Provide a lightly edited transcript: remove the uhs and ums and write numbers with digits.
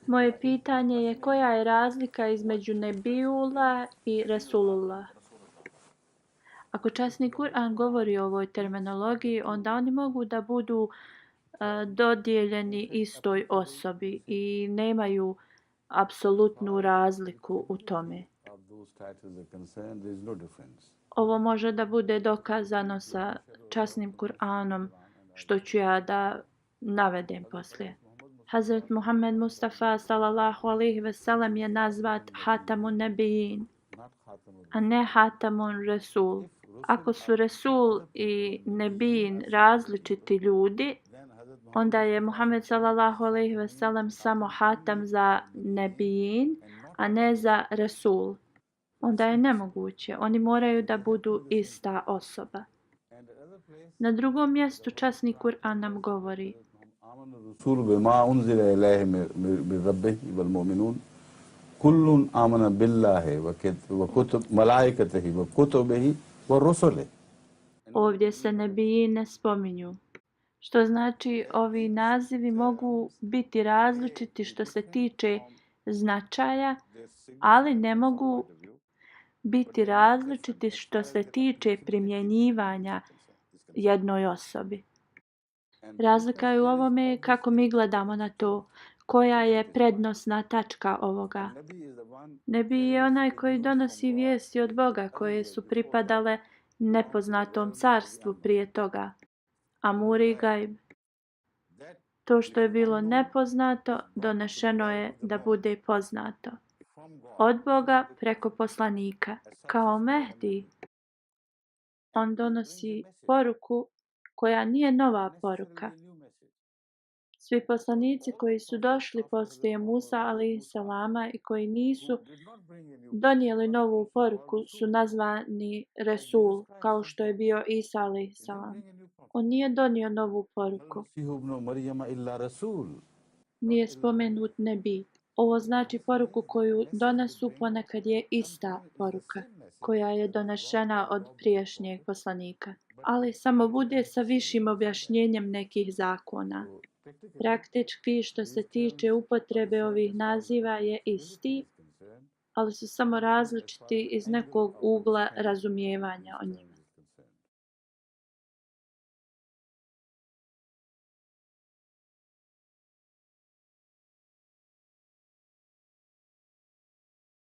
Moje pitanje je koja je razlika između Nebijullah i Resulullah? Ako časni Kur'an govori o ovoj terminologiji, onda oni mogu da budu dodijeljeni istoj osobi i nemaju apsolutnu razliku u tome. Ovo može da bude dokazano sa časnim Kur'anom, što ću ja da navedem poslije. Hazret Muhammed Mustafa sallallahu alejhi ve sellem je nazvat Hatamun Nebijin, a ne Hatamun Resul. Ako su Resul i Nebijin različiti ljudi, onda je Muhammed sallallahu alejhi ve sellem samo Hatam za Nebijin, a ne za Resul. Onda je nemoguće. Oni moraju da budu ista osoba. Na drugom mjestu časni Kur'an nam govori: الرسول بما أنزل إليه من ربه والمؤمنون كل آمن بالله وكتب ملائكته وكتبه ورسله. Ovdje se nebiji ne spominju. Što znači ovi nazivi mogu biti različiti što se tiče značaja, ali ne mogu biti različiti što se tiče primjenjivanja jednoj osobi. Razlika je u ovome kako mi gledamo na to, koja je prednosna tačka ovoga. Nebi je onaj koji donosi vijesti od Boga koje su pripadale nepoznatom carstvu prije toga. Amuri Gajb. To što je bilo nepoznato, donešeno je da bude poznato. Od Boga preko poslanika. Kao Mehdi, on donosi poruku koja nije nova poruka. Svi poslanici koji su došli poslije Musa alejselama i koji nisu donijeli novu poruku su nazvani Resul, kao što je bio Isa alejselam. On nije donio novu poruku. Nije spomenut nebi. Ovo znači poruku koju donesu ponekad je ista poruka, koja je donešena od prijašnjeg poslanika, ali samo bude sa višim objašnjenjem nekih zakona. Praktički što se tiče upotrebe ovih naziva je isti, ali su samo različiti iz nekog ugla razumijevanja o njima.